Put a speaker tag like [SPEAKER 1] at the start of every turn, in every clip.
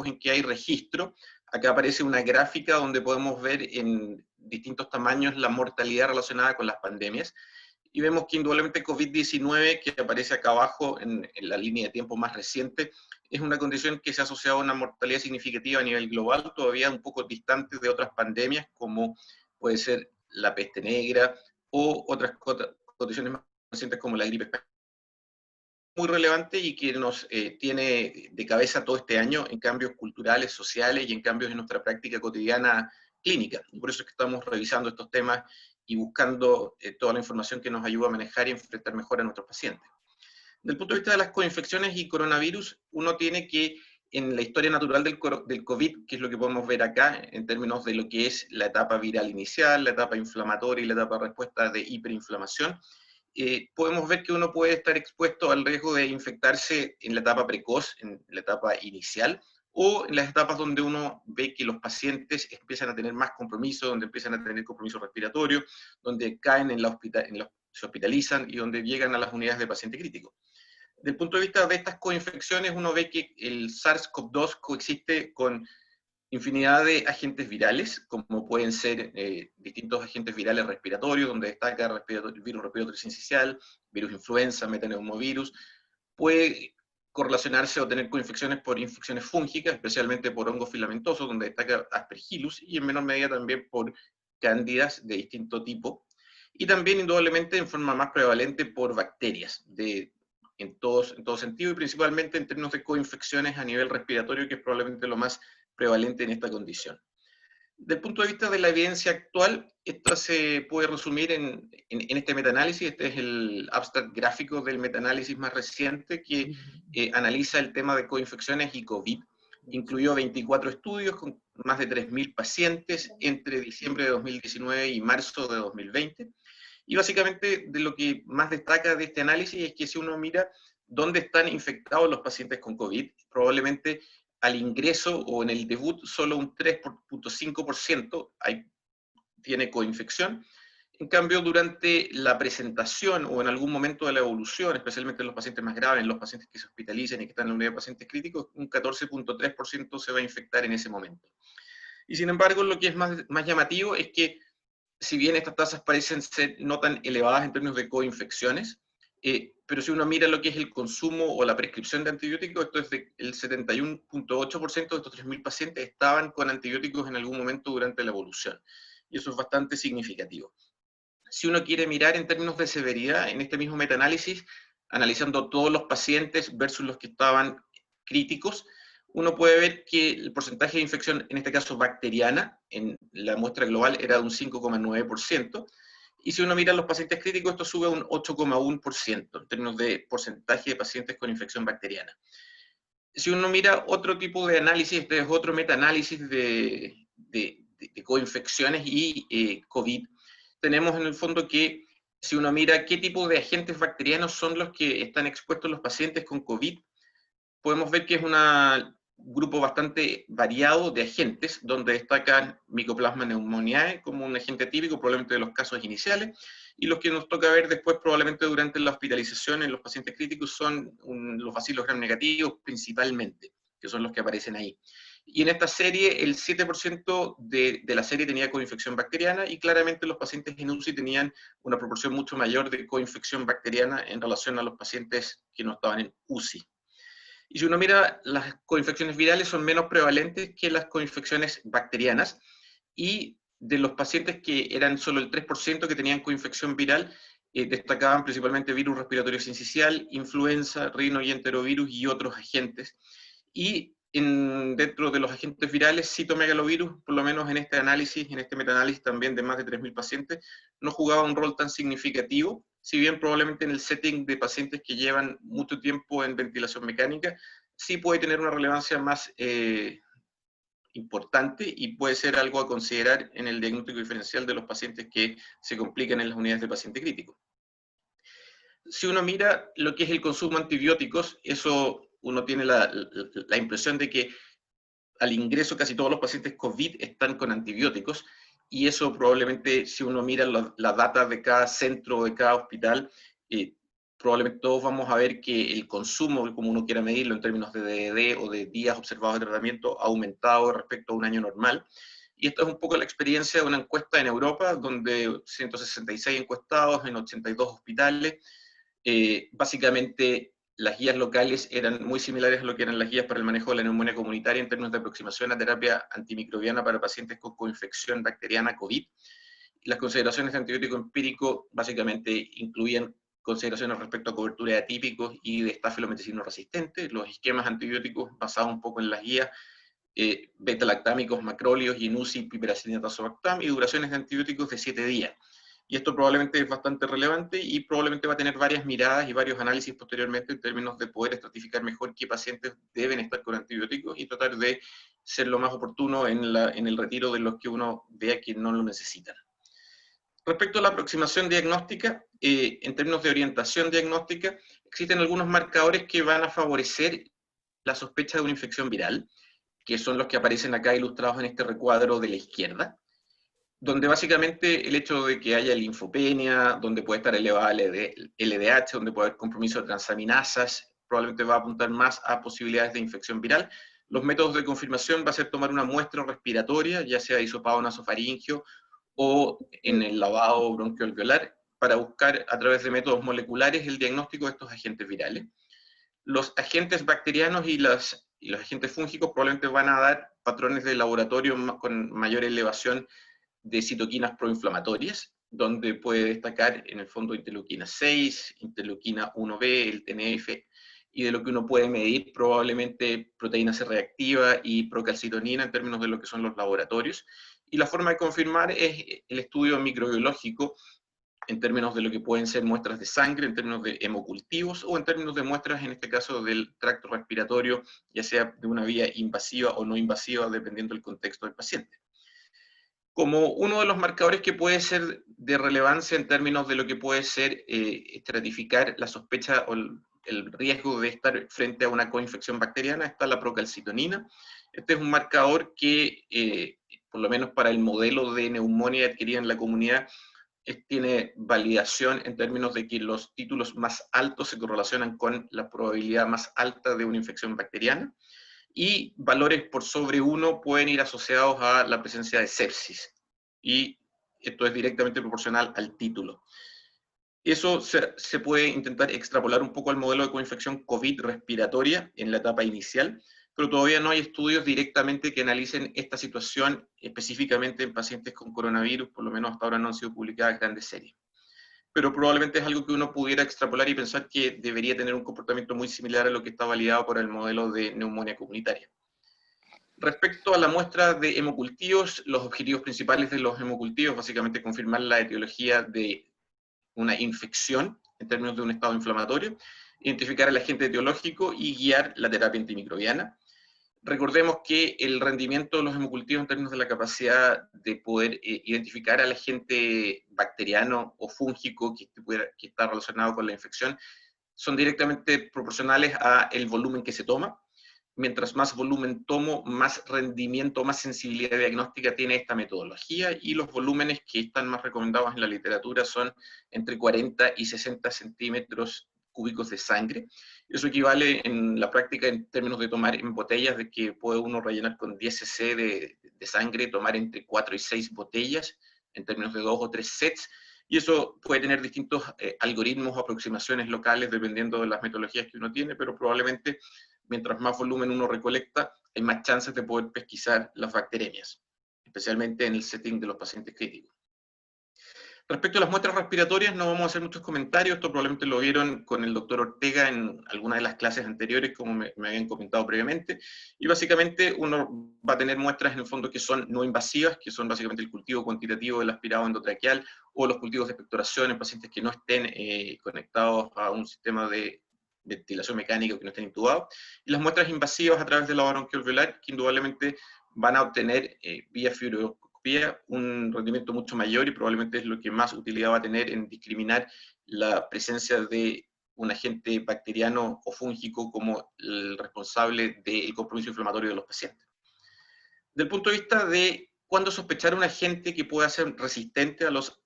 [SPEAKER 1] tiempos en que hay registro. Acá aparece una gráfica donde podemos ver en distintos tamaños la mortalidad relacionada con las pandemias. Y vemos que indudablemente COVID-19, que aparece acá abajo en la línea de tiempo más reciente, es una condición que se ha asociado a una mortalidad significativa a nivel global, todavía un poco distante de otras pandemias, como puede ser la peste negra o otras condiciones más recientes como la gripe española. Muy relevante y que nos tiene de cabeza todo este año en cambios culturales, sociales y en cambios en nuestra práctica cotidiana clínica. Y por eso es que estamos revisando estos temas y buscando toda la información que nos ayuda a manejar y enfrentar mejor a nuestros pacientes. Desde el punto de vista de las coinfecciones y coronavirus, uno tiene que, en la historia natural del COVID, que es lo que podemos ver acá, en términos de lo que es la etapa viral inicial, la etapa inflamatoria y la etapa de respuesta de hiperinflamación, podemos ver que uno puede estar expuesto al riesgo de infectarse en la etapa precoz, en la etapa inicial, o en las etapas donde uno ve que los pacientes empiezan a tener más compromiso, donde empiezan a tener compromiso respiratorio, donde caen se hospitalizan y donde llegan a las unidades de paciente crítico. Desde el punto de vista de estas coinfecciones, uno ve que el SARS-CoV-2 coexiste con infinidad de agentes virales, como pueden ser distintos agentes virales respiratorios, donde destaca el virus respiratorio sincicial, virus influenza, metaneumovirus. Puede correlacionarse o tener coinfecciones por infecciones fúngicas, especialmente por hongos filamentosos, donde destaca Aspergillus, y en menor medida también por cándidas de distinto tipo. Y también, indudablemente, en forma más prevalente por bacterias, en todo sentido, y principalmente en términos de coinfecciones a nivel respiratorio, que es probablemente lo más prevalente en esta condición. Desde el punto de vista de la evidencia actual, esto se puede resumir en este metaanálisis. Este es el abstract gráfico del metaanálisis más reciente que analiza el tema de coinfecciones y COVID. Incluyó 24 estudios con más de 3.000 pacientes entre diciembre de 2019 y marzo de 2020. Y básicamente de lo que más destaca de este análisis es que si uno mira dónde están infectados los pacientes con COVID, probablemente al ingreso o en el debut solo un 3.5% tiene coinfección. En cambio, durante la presentación o en algún momento de la evolución, especialmente en los pacientes más graves, en los pacientes que se hospitalizan y que están en la unidad de pacientes críticos, un 14.3% se va a infectar en ese momento. Y sin embargo, lo que es más llamativo es que si bien estas tasas parecen ser no tan elevadas en términos de coinfecciones, pero si uno mira lo que es el consumo o la prescripción de antibióticos, esto es el 71.8% de estos 3.000 pacientes estaban con antibióticos en algún momento durante la evolución. Y eso es bastante significativo. Si uno quiere mirar en términos de severidad, en este mismo metaanálisis, analizando todos los pacientes versus los que estaban críticos, uno puede ver que el porcentaje de infección, en este caso bacteriana, en la muestra global era de un 5,9%, y si uno mira los pacientes críticos, esto sube a un 8,1% en términos de porcentaje de pacientes con infección bacteriana. Si uno mira otro tipo de análisis, este es otro metaanálisis de coinfecciones y COVID, tenemos en el fondo que si uno mira qué tipo de agentes bacterianos son los que están expuestos los pacientes con COVID, podemos ver que es un grupo bastante variado de agentes, donde destacan Mycoplasma pneumoniae como un agente típico, probablemente de los casos iniciales, y los que nos toca ver después, probablemente durante la hospitalización en los pacientes críticos, son los bacilos gram negativos principalmente, que son los que aparecen ahí. Y en esta serie, el 7% de la serie tenía coinfección bacteriana, y claramente los pacientes en UCI tenían una proporción mucho mayor de coinfección bacteriana en relación a los pacientes que no estaban en UCI. Y si uno mira, las coinfecciones virales son menos prevalentes que las coinfecciones bacterianas, y de los pacientes que eran solo el 3% que tenían coinfección viral, destacaban principalmente virus respiratorio sincicial, influenza, rino y enterovirus y otros agentes. Y dentro de los agentes virales, citomegalovirus, por lo menos en este análisis, en este metaanálisis también de más de 3.000 pacientes, no jugaba un rol tan significativo, si bien probablemente en el setting de pacientes que llevan mucho tiempo en ventilación mecánica, sí puede tener una relevancia más importante y puede ser algo a considerar en el diagnóstico diferencial de los pacientes que se complican en las unidades de paciente crítico. Si uno mira lo que es el consumo de antibióticos, eso uno tiene la impresión de que al ingreso casi todos los pacientes COVID están con antibióticos, y eso probablemente, si uno mira la data de cada centro o de cada hospital, probablemente todos vamos a ver que el consumo, como uno quiera medirlo en términos de DDD o de días observados de tratamiento, ha aumentado respecto a un año normal. Y esta es un poco la experiencia de una encuesta en Europa, donde 166 encuestados en 82 hospitales. Básicamente, las guías locales eran muy similares a lo que eran las guías para el manejo de la neumonía comunitaria en términos de aproximación a terapia antimicrobiana para pacientes con coinfección bacteriana COVID. Las consideraciones de antibiótico empírico básicamente incluían consideraciones respecto a cobertura de atípicos y de estafilometicino resistente, los esquemas antibióticos basados un poco en las guías, beta-lactámicos, macrólidos, Inusi, piperacilina, tazobactam, y duraciones de antibióticos de 7 días. Y esto probablemente es bastante relevante y probablemente va a tener varias miradas y varios análisis posteriormente en términos de poder estratificar mejor qué pacientes deben estar con antibióticos y tratar de ser lo más oportuno en el retiro de los que uno vea que no lo necesitan. Respecto a la aproximación diagnóstica, en términos de orientación diagnóstica, existen algunos marcadores que van a favorecer la sospecha de una infección viral, que son los que aparecen acá ilustrados en este recuadro de la izquierda, donde básicamente el hecho de que haya linfopenia, donde puede estar elevada LDH, donde puede haber compromiso de transaminasas, probablemente va a apuntar más a posibilidades de infección viral. Los métodos de confirmación va a ser tomar una muestra respiratoria, ya sea hisopado nasofaringio o en el lavado bronquiolveolar, para buscar a través de métodos moleculares el diagnóstico de estos agentes virales. Los agentes bacterianos y los agentes fúngicos probablemente van a dar patrones de laboratorio con mayor elevación de citoquinas proinflamatorias, donde puede destacar en el fondo interleuquina 6, interleuquina 1B, el TNF, y de lo que uno puede medir probablemente proteína C reactiva y procalcitonina en términos de lo que son los laboratorios. Y la forma de confirmar es el estudio microbiológico en términos de lo que pueden ser muestras de sangre, en términos de hemocultivos, o en términos de muestras, en este caso, del tracto respiratorio, ya sea de una vía invasiva o no invasiva, dependiendo del contexto del paciente. Como uno de los marcadores que puede ser de relevancia en términos de lo que puede ser estratificar la sospecha o el riesgo de estar frente a una coinfección bacteriana, está la procalcitonina. Este es un marcador que, por lo menos para el modelo de neumonía adquirida en la comunidad, tiene validación en términos de que los títulos más altos se correlacionan con la probabilidad más alta de una infección bacteriana, y valores por sobre 1 pueden ir asociados a la presencia de sepsis, y esto es directamente proporcional al título. Eso se puede intentar extrapolar un poco al modelo de coinfección COVID respiratoria en la etapa inicial, pero todavía no hay estudios directamente que analicen esta situación específicamente en pacientes con coronavirus, por lo menos hasta ahora no han sido publicadas grandes series. Pero probablemente es algo que uno pudiera extrapolar y pensar que debería tener un comportamiento muy similar a lo que está validado por el modelo de neumonía comunitaria. Respecto a la muestra de hemocultivos, los objetivos principales de los hemocultivos, básicamente confirmar la etiología de una infección en términos de un estado inflamatorio, identificar el agente etiológico y guiar la terapia antimicrobiana. Recordemos que el rendimiento de los hemocultivos en términos de la capacidad de poder identificar al agente bacteriano o fúngico que está relacionado con la infección son directamente proporcionales al volumen que se toma. Mientras más volumen tomo, más rendimiento, más sensibilidad diagnóstica tiene esta metodología, y los volúmenes que están más recomendados en la literatura son entre 40 y 60 centímetros cúbicos de sangre. Eso equivale en la práctica, en términos de tomar en botellas, de que puede uno rellenar con 10 cc de sangre, tomar entre 4 y 6 botellas, en términos de 2 o 3 sets, y eso puede tener distintos algoritmos o aproximaciones locales dependiendo de las metodologías que uno tiene, pero probablemente mientras más volumen uno recolecta, hay más chances de poder pesquisar las bacteremias, especialmente en el setting de los pacientes críticos. Respecto a las muestras respiratorias, no vamos a hacer muchos comentarios, esto probablemente lo vieron con el doctor Ortega en alguna de las clases anteriores, como me habían comentado previamente, y básicamente uno va a tener muestras en el fondo que son no invasivas, que son básicamente el cultivo cuantitativo del aspirado endotraqueal, o los cultivos de expectoración en pacientes que no estén conectados a un sistema de ventilación mecánica, que no estén intubados, y las muestras invasivas a través de la bronquiolveolar, que indudablemente van a obtener vía fluoroscopía un rendimiento mucho mayor, y probablemente es lo que más utilidad va a tener en discriminar la presencia de un agente bacteriano o fúngico como el responsable del compromiso inflamatorio de los pacientes. Del punto de vista de cuándo sospechar un agente que pueda ser resistente a los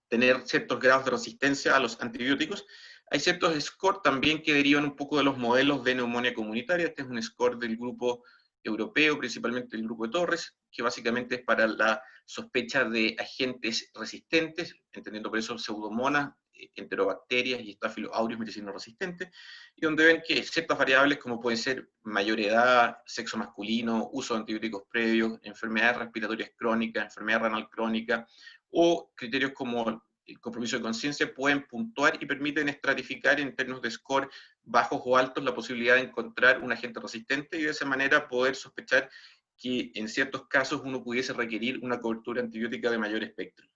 [SPEAKER 1] tener ciertos grados de resistencia a los antibióticos. Hay ciertos scores también que derivan un poco de los modelos de neumonía comunitaria. Este es un score del grupo europeo, principalmente el grupo de Torres, que básicamente es para la sospecha de agentes resistentes, entendiendo por eso pseudomonas, enterobacterias y Staphylococcus aureus meticino resistentes, y donde ven que ciertas variables como pueden ser mayor edad, sexo masculino, uso de antibióticos previos, enfermedades respiratorias crónicas, enfermedad renal crónica, o criterios como el compromiso de conciencia pueden puntuar y permiten estratificar en términos de score bajos o altos la posibilidad de encontrar un agente resistente y de esa manera poder sospechar que en ciertos casos uno pudiese requerir una cobertura antibiótica de mayor espectro.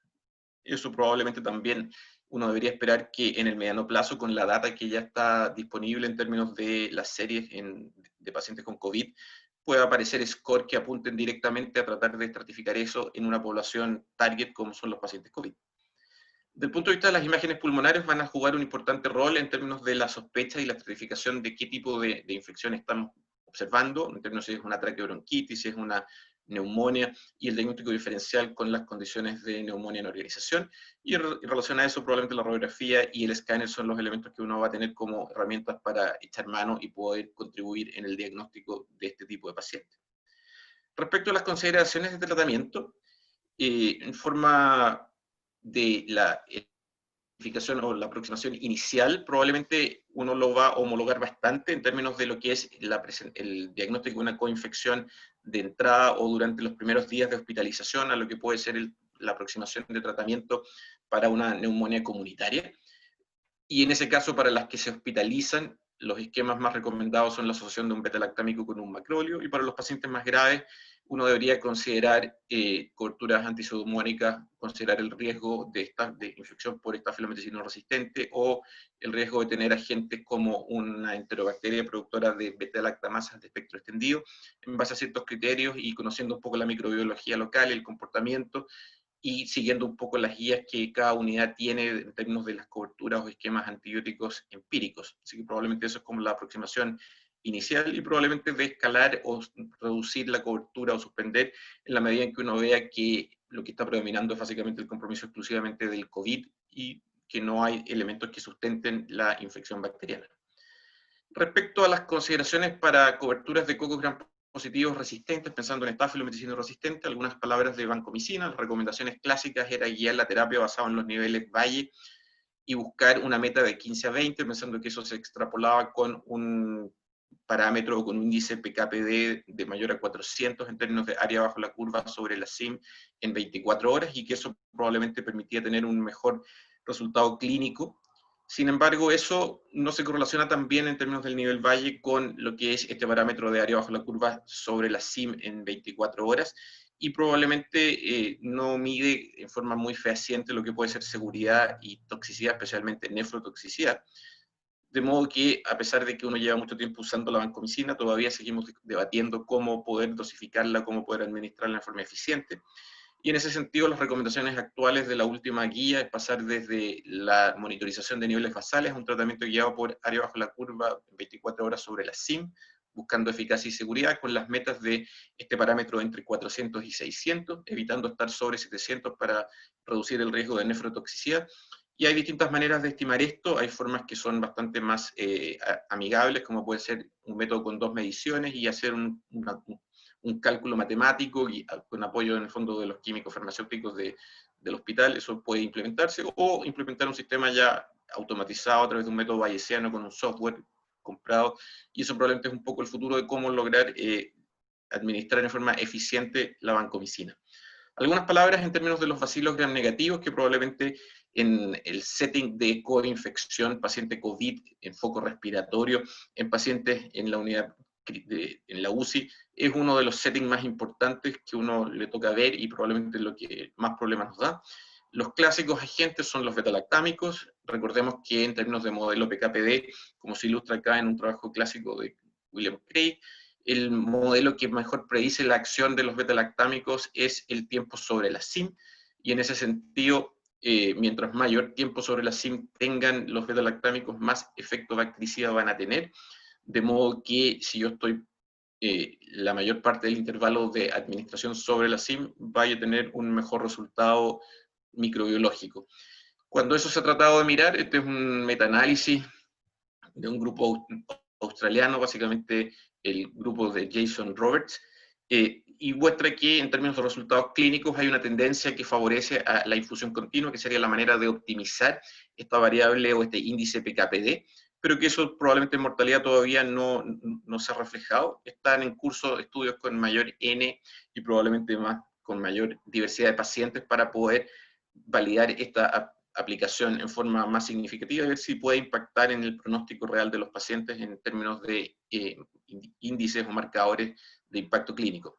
[SPEAKER 1] Eso probablemente también uno debería esperar que en el mediano plazo, con la data que ya está disponible en términos de las series de pacientes con COVID, pueda aparecer score que apunten directamente a tratar de estratificar eso en una población target como son los pacientes COVID. Desde el punto de vista de las imágenes pulmonares van a jugar un importante rol en términos de la sospecha y la estratificación de qué tipo de infección estamos observando, en términos de si es una traqueobronquitis, si es una neumonía, y el diagnóstico diferencial con las condiciones de neumonía en organización. Y en relación a eso, probablemente la radiografía y el escáner son los elementos que uno va a tener como herramientas para echar mano y poder contribuir en el diagnóstico de este tipo de pacientes. Respecto a las consideraciones de tratamiento, en forma de la identificación o la aproximación inicial, probablemente uno lo va a homologar bastante en términos de lo que es el diagnóstico de una coinfección de entrada o durante los primeros días de hospitalización a lo que puede ser la aproximación de tratamiento para una neumonía comunitaria. Y en ese caso, para las que se hospitalizan, los esquemas más recomendados son la asociación de un beta-lactámico con un macrolio, y para los pacientes más graves, uno debería considerar coberturas antipseudomónicas, considerar el riesgo de infección por estafilometicino resistente o el riesgo de tener agentes como una enterobacteria productora de beta-lactamasas de espectro extendido, en base a ciertos criterios y conociendo un poco la microbiología local, el comportamiento, y siguiendo un poco las guías que cada unidad tiene en términos de las coberturas o esquemas antibióticos empíricos. Así que probablemente eso es como la aproximación inicial y probablemente de escalar o reducir la cobertura o suspender en la medida en que uno vea que lo que está predominando es básicamente el compromiso exclusivamente del COVID y que no hay elementos que sustenten la infección bacteriana. Respecto a las consideraciones para coberturas de cocos gram positivos resistentes, pensando en estafilometicino resistente, algunas palabras de vancomicina. Las recomendaciones clásicas era guiar la terapia basada en los niveles Valle y buscar una meta de 15 a 20, pensando que eso se extrapolaba con un parámetro o con un índice PKPD de mayor a 400 en términos de área bajo la curva sobre la CIM en 24 horas y que eso probablemente permitía tener un mejor resultado clínico. Sin embargo, eso no se correlaciona tan bien en términos del nivel Valle con lo que es este parámetro de área bajo la curva sobre la CIM en 24 horas y probablemente no mide en forma muy fehaciente lo que puede ser seguridad y toxicidad, especialmente nefrotoxicidad. De modo que, a pesar de que uno lleva mucho tiempo usando la vancomicina, todavía seguimos debatiendo cómo poder dosificarla, cómo poder administrarla de forma eficiente. Y en ese sentido, las recomendaciones actuales de la última guía es pasar desde la monitorización de niveles basales a un tratamiento guiado por área bajo la curva 24 horas sobre la CIM, buscando eficacia y seguridad con las metas de este parámetro entre 400 y 600, evitando estar sobre 700 para reducir el riesgo de nefrotoxicidad. Y hay distintas maneras de estimar esto, hay formas que son bastante más amigables, como puede ser un método con 2 mediciones y hacer un cálculo matemático y con apoyo en el fondo de los químicos farmacéuticos del hospital, eso puede implementarse, o implementar un sistema ya automatizado a través de un método bayesiano con un software comprado, y eso probablemente es un poco el futuro de cómo lograr administrar en forma eficiente la vancomicina. Algunas palabras en términos de los bacilos gram negativos que probablemente en el setting de coinfección, paciente COVID en foco respiratorio, en pacientes en la unidad en la UCI, es uno de los settings más importantes que uno le toca ver y probablemente lo que más problemas nos da. Los clásicos agentes son los betalactámicos. Recordemos que en términos de modelo PKPD, como se ilustra acá en un trabajo clásico de William Craig, el modelo que mejor predice la acción de los betalactámicos es el tiempo sobre la CIM, y en ese sentido, mientras mayor tiempo sobre la CIM tengan los betalactámicos, más efecto bactericida van a tener, de modo que si yo estoy la mayor parte del intervalo de administración sobre la CIM, vaya a tener un mejor resultado microbiológico. Cuando eso se ha tratado de mirar, este es un metaanálisis de un grupo australiano, básicamente el grupo de Jason Roberts, y muestra que en términos de resultados clínicos hay una tendencia que favorece a la infusión continua, que sería la manera de optimizar esta variable o este índice PKPD, pero que eso probablemente en mortalidad todavía no se ha reflejado. Están en curso estudios con mayor N y probablemente más con mayor diversidad de pacientes para poder validar esta aplicación en forma más significativa y ver si puede impactar en el pronóstico real de los pacientes en términos de índices o marcadores de impacto clínico.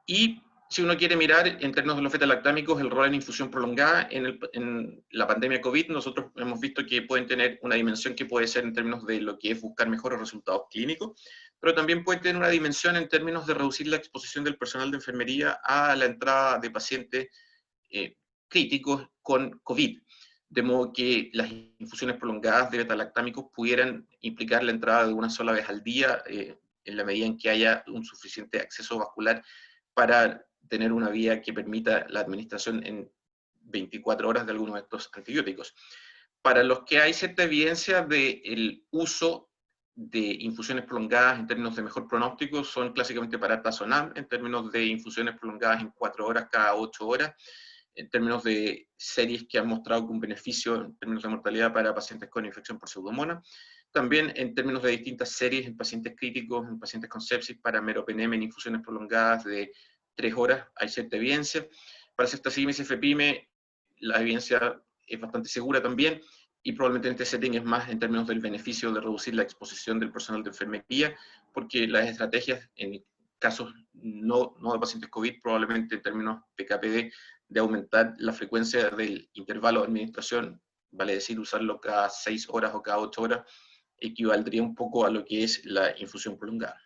[SPEAKER 1] Y si uno quiere mirar en términos de los fetalactámicos el rol en infusión prolongada en la pandemia COVID, nosotros hemos visto que pueden tener una dimensión que puede ser en términos de lo que es buscar mejores resultados clínicos, pero también puede tener una dimensión en términos de reducir la exposición del personal de enfermería a la entrada de pacientes críticos con COVID, de modo que las infusiones prolongadas de betalactámicos pudieran implicar la entrada de una sola vez al día, en la medida en que haya un suficiente acceso vascular para tener una vía que permita la administración en 24 horas de algunos de estos antibióticos. Para los que hay cierta evidencia del uso de infusiones prolongadas en términos de mejor pronóstico, son clásicamente para Tazonam, en términos de infusiones prolongadas en 4 horas cada 8 horas, en términos de series que han mostrado un beneficio en términos de mortalidad para pacientes con infección por Pseudomonas, también en términos de distintas series en pacientes críticos, en pacientes con sepsis, para meropenem en infusiones prolongadas de 3 horas, hay cierta evidencia. Para ceftazidime y cefepime, la evidencia es bastante segura también, y probablemente en este setting es más en términos del beneficio de reducir la exposición del personal de enfermería, porque las estrategias en casos no de pacientes COVID, probablemente en términos PKPD, de aumentar la frecuencia del intervalo de administración, vale decir usarlo cada 6 horas o cada 8 horas, equivaldría un poco a lo que es la infusión prolongada.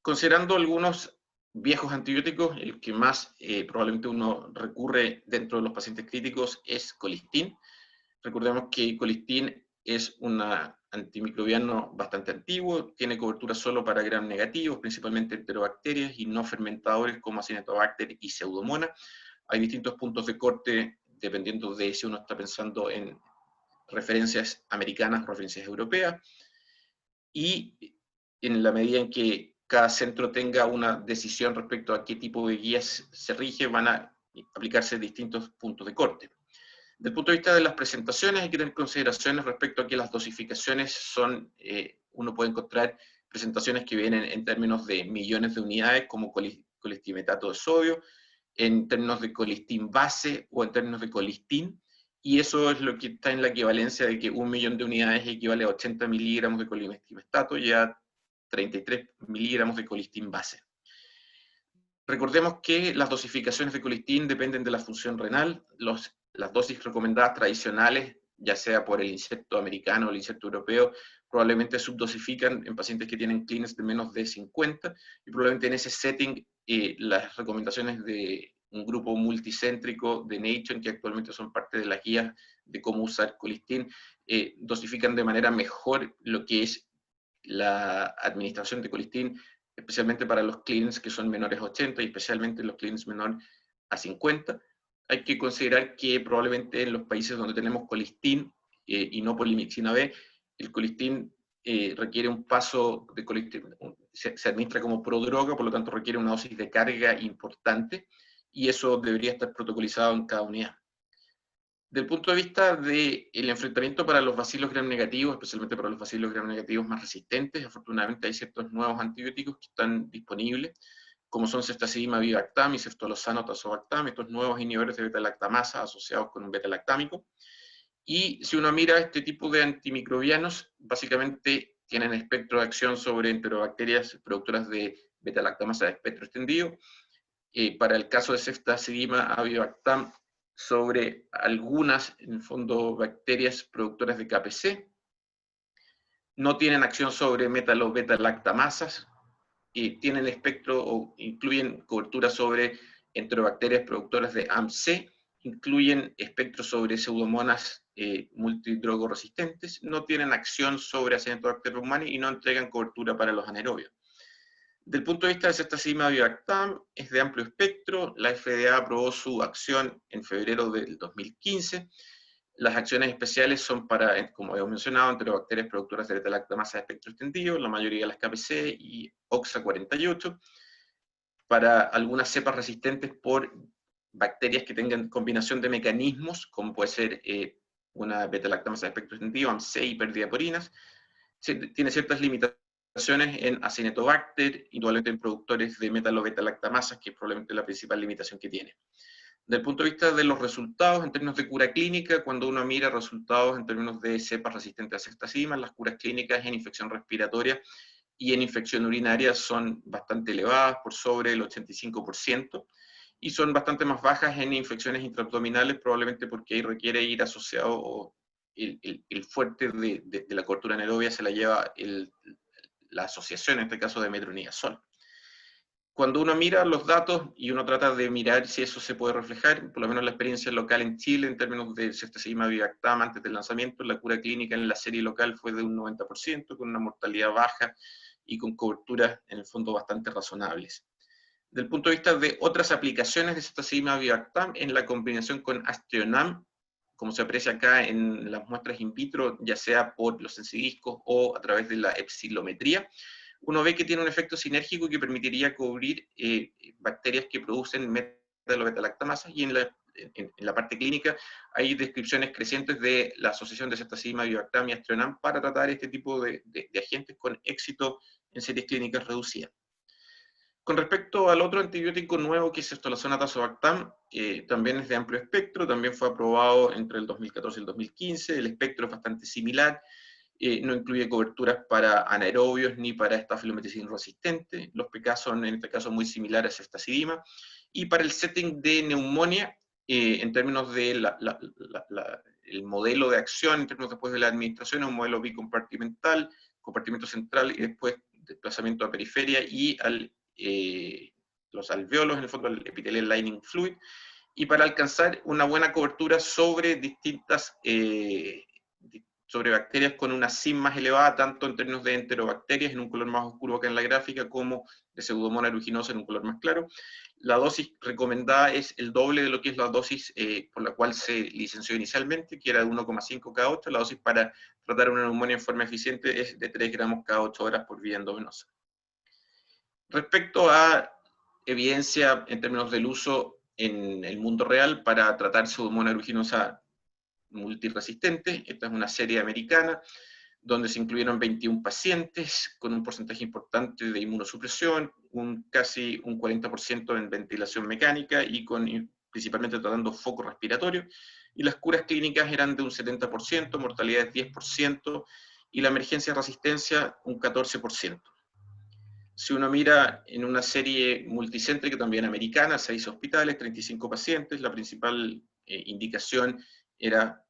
[SPEAKER 1] Considerando algunos viejos antibióticos, el que más probablemente uno recurre dentro de los pacientes críticos es colistin. Recordemos que colistin es un antimicrobiano bastante antiguo, tiene cobertura solo para gram negativos, principalmente enterobacterias y no fermentadores como Acinetobacter y Pseudomonas. Hay distintos puntos de corte dependiendo de si uno está pensando en referencias americanas o referencias europeas, y en la medida en que cada centro tenga una decisión respecto a qué tipo de guías se rige, van a aplicarse distintos puntos de corte. Desde el punto de vista de las presentaciones, hay que tener consideraciones respecto a que las dosificaciones son, uno puede encontrar presentaciones que vienen en términos de millones de unidades, como colistimetato de sodio, en términos de colistin base o en términos de colistin, y eso es lo que está en la equivalencia de que 1 millón de unidades equivale a 80 miligramos de colistimestato y a 33 miligramos de colistin base. Recordemos que las dosificaciones de colistin dependen de la función renal. Las dosis recomendadas tradicionales, ya sea por el inserto americano o el inserto europeo, probablemente subdosifican en pacientes que tienen cleans de menos de 50, y probablemente en ese setting las recomendaciones de un grupo multicéntrico de Nature, que actualmente son parte de las guías de cómo usar colistin, dosifican de manera mejor lo que es la administración de colistin, especialmente para los cleans que son menores a 80 y especialmente los cleans menores a 50. Hay que considerar que probablemente en los países donde tenemos colistin y no polimixina B, el colistin requiere un paso de colistin, se administra como prodroga, por lo tanto requiere una dosis de carga importante, y eso debería estar protocolizado en cada unidad. Desde el punto de vista del enfrentamiento para los bacilos gram negativos, especialmente para los bacilos gram negativos más resistentes, afortunadamente hay ciertos nuevos antibióticos que están disponibles, como son ceftazidima vivactam y ceftolozano tazobactam, estos nuevos inhibidores de beta-lactamasa asociados con un beta-lactámico. Y si uno mira este tipo de antimicrobianos, básicamente tienen espectro de acción sobre enterobacterias productoras de beta-lactamasa de espectro extendido. Para el caso de ceftazidima avibactam, sobre algunas, en el fondo, bacterias productoras de KPC. No tienen acción sobre metalo beta-lactamasas, y tienen espectro o incluyen cobertura sobre enterobacterias productoras de AMC, incluyen espectro sobre pseudomonas multidrogoresistentes, no tienen acción sobre Acinetobacter baumannii y no entregan cobertura para los anaerobios. Del punto de vista de ceftaxima bivactam, es de amplio espectro. La FDA aprobó su acción en febrero del 2015. Las acciones especiales son para, como hemos mencionado, enterobacterias productoras de beta-lactamasa de espectro extendido, la mayoría de las KPC y OXA48, para algunas cepas resistentes por bacterias que tengan combinación de mecanismos, como puede ser una beta-lactamasa de espectro extendido, AMC y pérdida de porinas. Tiene ciertas limitaciones en Acinetobacter, indudablemente en productores de metalo-beta-lactamasas, que es probablemente la principal limitación que tiene. Desde el punto de vista de los resultados, en términos de cura clínica, cuando uno mira resultados en términos de cepas resistentes a ceftaxima, las curas clínicas en infección respiratoria y en infección urinaria son bastante elevadas, por sobre el 85%, y son bastante más bajas en infecciones intraabdominales, probablemente porque ahí requiere ir asociado el fuerte de la cobertura anaerobia se la lleva la asociación, en este caso de metronidazol. Cuando uno mira los datos y uno trata de mirar si eso se puede reflejar, por lo menos la experiencia local en Chile en términos de ceftaxima bivactam antes del lanzamiento, la cura clínica en la serie local fue de un 90%, con una mortalidad baja y con coberturas en el fondo bastante razonables. Desde el punto de vista de otras aplicaciones de ceftaxima bivactam, en la combinación con Aztreonam, como se aprecia acá en las muestras in vitro, ya sea por los sensidiscos o a través de la epsilometría, uno ve que tiene un efecto sinérgico que permitiría cubrir bacterias que producen metalo-beta-lactamasas, y en la parte clínica hay descripciones crecientes de la asociación de ceftaxima bivactam y Aztreonam para tratar este tipo de agentes con éxito en series clínicas reducidas. Con respecto al otro antibiótico nuevo que es ceftriaxona tazobactam, también es de amplio espectro, también fue aprobado entre el 2014 y el 2015, el espectro es bastante similar, no incluye coberturas para anaerobios ni para estafilometricin resistente, los PK son en este caso muy similares a ceftaxidima, y para el setting de neumonía, en términos de el modelo de acción, en términos después de la administración, es un modelo bicompartimental, compartimento central y después desplazamiento a periferia y los alveolos, en el fondo el epithelial lining fluid, y para alcanzar una buena cobertura sobre distintas sobre bacterias con una SIM más elevada, tanto en términos de enterobacterias, en un color más oscuro acá en la gráfica, como de Pseudomonas aeruginosa en un color más claro. La dosis recomendada es el doble de lo que es la dosis por la cual se licenció inicialmente, que era de 1,5 cada 8. La dosis para tratar una neumonía en forma eficiente es de 3 gramos cada 8 horas por vía endovenosa. Respecto a evidencia en términos del uso en el mundo real para tratar Pseudomonas aeruginosa multiresistente, esta es una serie americana donde se incluyeron 21 pacientes con un porcentaje importante de inmunosupresión, casi un 40% en ventilación mecánica y principalmente tratando foco respiratorio, y las curas clínicas eran de un 70%, mortalidad de 10%, y la emergencia de resistencia un 14%. Si uno mira en una serie multicéntrica también americana, 6 hospitales, 35 pacientes, la principal indicación era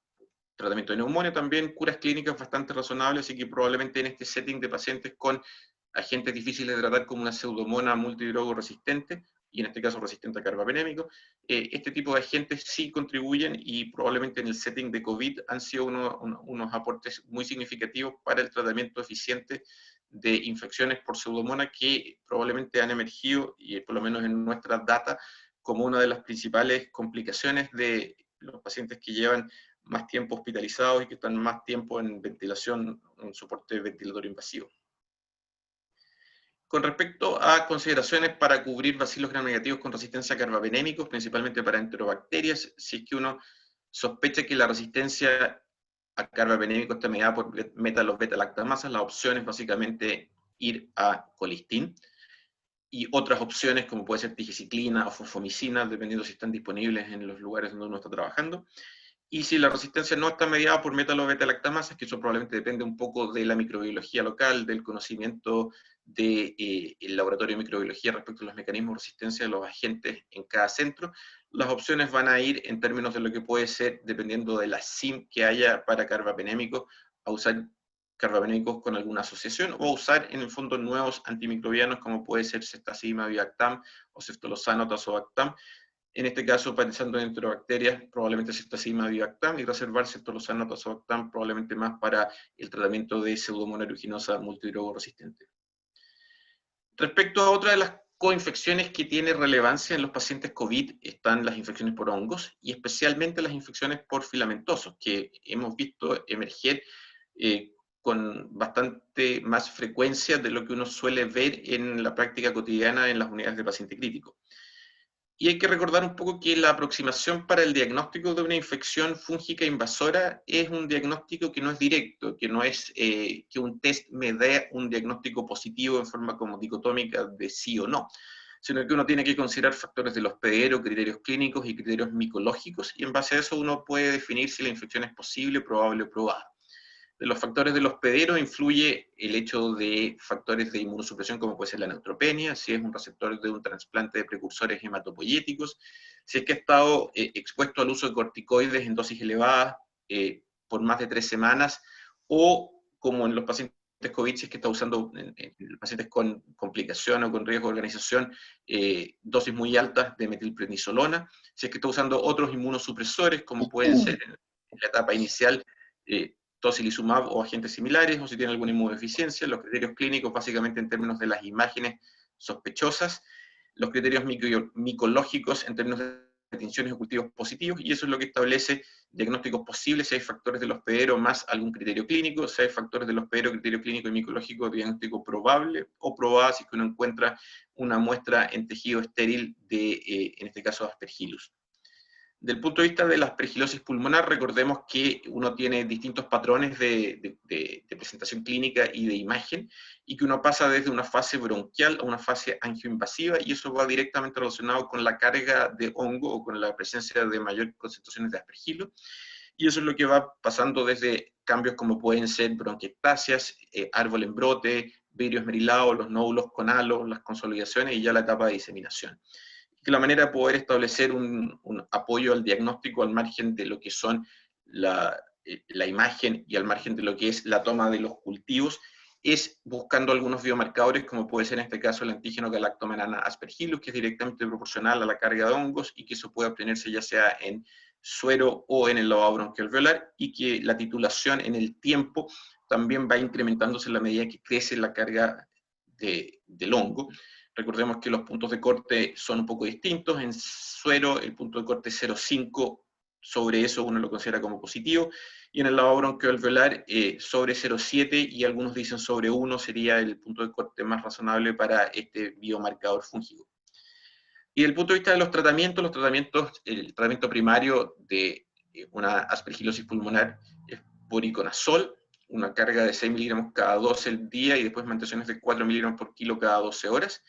[SPEAKER 1] tratamiento de neumonía, también curas clínicas bastante razonables, así que probablemente en este setting de pacientes con agentes difíciles de tratar como una pseudomona multidrogo resistente, y en este caso resistente a carbapenémico, este tipo de agentes sí contribuyen y probablemente en el setting de COVID han sido unos aportes muy significativos para el tratamiento eficiente de infecciones por pseudomona que probablemente han emergido, y por lo menos en nuestras data, como una de las principales complicaciones de los pacientes que llevan más tiempo hospitalizados y que están más tiempo en ventilación, en soporte ventilatorio invasivo. Con respecto a consideraciones para cubrir bacilos gram-negativos con resistencia a carbapenémicos, principalmente para enterobacterias, si es que uno sospecha que la resistencia a carbapenémicos está mediada por metalo-beta-lactamasas, la opción es básicamente ir a colistin, y otras opciones como puede ser tigiciclina o fosfomicina, dependiendo si están disponibles en los lugares donde uno está trabajando. Y si la resistencia no está mediada por metalo-beta-lactamasas, que eso probablemente depende un poco de la microbiología local, del conocimiento del laboratorio de microbiología respecto a los mecanismos de resistencia de los agentes en cada centro, las opciones van a ir en términos de lo que puede ser, dependiendo de la SIM que haya para carbapenémicos, a usar carbapenémicos con alguna asociación, o a usar en el fondo nuevos antimicrobianos como puede ser ceftaxima bivactam o ceftolozano tazobactam. En este caso, pensando en enterobacterias, probablemente ceftaxima bivactam, y reservar ceftolozano tazobactam probablemente más para el tratamiento de Pseudomonas aeruginosa multidrogo resistente. Respecto a otra de las coinfecciones que tiene relevancia en los pacientes COVID, están las infecciones por hongos y especialmente las infecciones por filamentosos, que hemos visto emerger con bastante más frecuencia de lo que uno suele ver en la práctica cotidiana en las unidades de paciente crítico. Y hay que recordar un poco que la aproximación para el diagnóstico de una infección fúngica invasora es un diagnóstico que no es directo, que no es que un test me dé un diagnóstico positivo en forma como dicotómica de sí o no, sino que uno tiene que considerar factores del hospedero, criterios clínicos y criterios micológicos, y en base a eso uno puede definir si la infección es posible, probable o probada. De los factores del hospedero influye el hecho de factores de inmunosupresión como puede ser la neutropenia, si es un receptor de un trasplante de precursores hematopoyéticos, si es que ha estado expuesto al uso de corticoides en dosis elevadas por más de 3 semanas, o como en los pacientes COVID, si es que está usando en pacientes con complicación o con riesgo de organización, dosis muy altas de metilprednisolona, si es que está usando otros inmunosupresores como pueden ser en la etapa inicial, tocilizumab o agentes similares, o si tiene alguna inmunodeficiencia, los criterios clínicos básicamente en términos de las imágenes sospechosas, los criterios micológicos en términos de tinciones o cultivos positivos, y eso es lo que establece diagnósticos posibles, si hay factores del hospedero más algún criterio clínico, si hay factores del hospedero, criterio clínico y micológico, diagnóstico probable o probado si es que uno encuentra una muestra en tejido estéril de, en este caso, Aspergillus. Del punto de vista de la aspergilosis pulmonar, recordemos que uno tiene distintos patrones de presentación clínica y de imagen, y que uno pasa desde una fase bronquial a una fase angioinvasiva, y eso va directamente relacionado con la carga de hongo o con la presencia de mayores concentraciones de aspergilo, y eso es lo que va pasando desde cambios como pueden ser bronquiectasias, árbol en brote, vidrio esmerilado, los nódulos con halo, las consolidaciones y ya la etapa de diseminación. Que la manera de poder establecer un apoyo al diagnóstico al margen de lo que son la imagen y al margen de lo que es la toma de los cultivos, es buscando algunos biomarcadores, como puede ser en este caso el antígeno Galactomannan aspergillus, que es directamente proporcional a la carga de hongos y que eso puede obtenerse ya sea en suero o en el lavado bronquialveolar, y que la titulación en el tiempo también va incrementándose en la medida que crece la carga del hongo. Recordemos que los puntos de corte son un poco distintos. En suero, el punto de corte es 0,5, sobre eso uno lo considera como positivo, y en el lavado bronquialveolar sobre 0,7, y algunos dicen sobre 1 sería el punto de corte más razonable para este biomarcador fúngico. Y desde el punto de vista de los tratamientos, el tratamiento primario de una aspergilosis pulmonar es voriconazol, una carga de 6 miligramos cada 12 el día y después mantenciones de 4 miligramos por kilo cada 12 horas.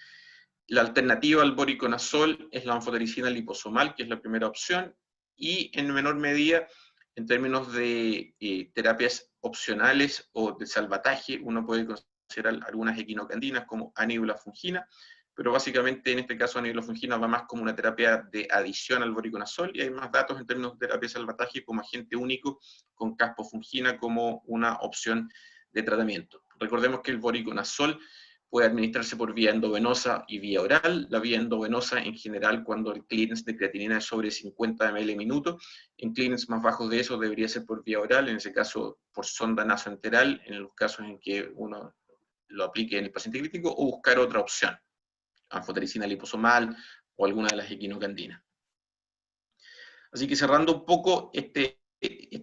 [SPEAKER 1] La alternativa al voriconazol es la anfotericina liposomal, que es la primera opción, y en menor medida, en términos de terapias opcionales o de salvataje, uno puede considerar algunas equinocandinas como anidulafungina, pero básicamente en este caso anidulafungina va más como una terapia de adición al voriconazol, y hay más datos en términos de terapia de salvataje como agente único con caspofungina como una opción de tratamiento. Recordemos que el voriconazol puede administrarse por vía endovenosa y vía oral. La vía endovenosa en general cuando el clearance de creatinina es sobre 50 ml minuto. En clearance más bajos de eso debería ser por vía oral, en ese caso por sonda nasoenteral, en los casos en que uno lo aplique en el paciente crítico, o buscar otra opción, anfotericina liposomal o alguna de las equinocandinas. Así que cerrando un poco este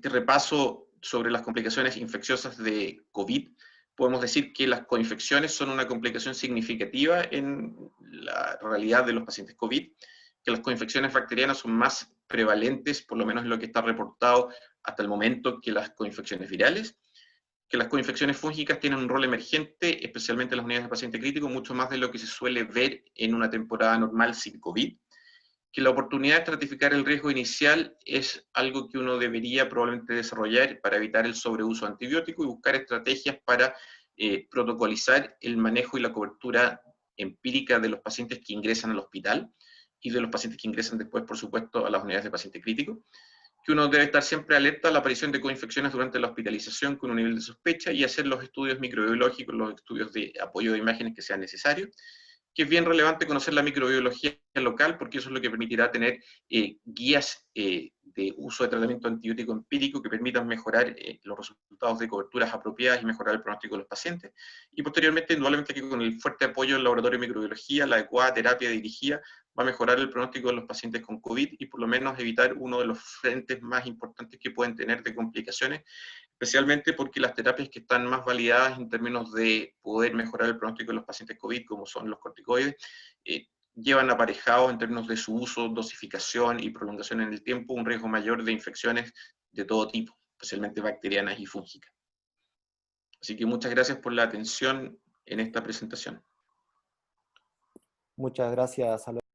[SPEAKER 1] repaso sobre las complicaciones infecciosas de COVID, podemos decir que las coinfecciones son una complicación significativa en la realidad de los pacientes COVID, que las coinfecciones bacterianas son más prevalentes, por lo menos en lo que está reportado hasta el momento, que las coinfecciones virales, que las coinfecciones fúngicas tienen un rol emergente, especialmente en las unidades de paciente crítico, mucho más de lo que se suele ver en una temporada normal sin COVID, que la oportunidad de estratificar el riesgo inicial es algo que uno debería probablemente desarrollar para evitar el sobreuso antibiótico y buscar estrategias para protocolizar el manejo y la cobertura empírica de los pacientes que ingresan al hospital y de los pacientes que ingresan después, por supuesto, a las unidades de paciente crítico, que uno debe estar siempre alerta a la aparición de coinfecciones durante la hospitalización con un nivel de sospecha y hacer los estudios microbiológicos, los estudios de apoyo de imágenes que sean necesarios, que es bien relevante conocer la microbiología local, porque eso es lo que permitirá tener guías de uso de tratamiento antibiótico empírico que permitan mejorar los resultados de coberturas apropiadas y mejorar el pronóstico de los pacientes. Y posteriormente, indudablemente que con el fuerte apoyo del laboratorio de microbiología, la adecuada terapia dirigida va a mejorar el pronóstico de los pacientes con COVID y por lo menos evitar uno de los frentes más importantes que pueden tener de complicaciones, especialmente porque las terapias que están más validadas en términos de poder mejorar el pronóstico de los pacientes COVID, como son los corticoides, llevan aparejado en términos de su uso, dosificación y prolongación en el tiempo un riesgo mayor de infecciones de todo tipo, especialmente bacterianas y fúngicas. Así que muchas gracias por la atención en esta presentación.
[SPEAKER 2] Muchas gracias,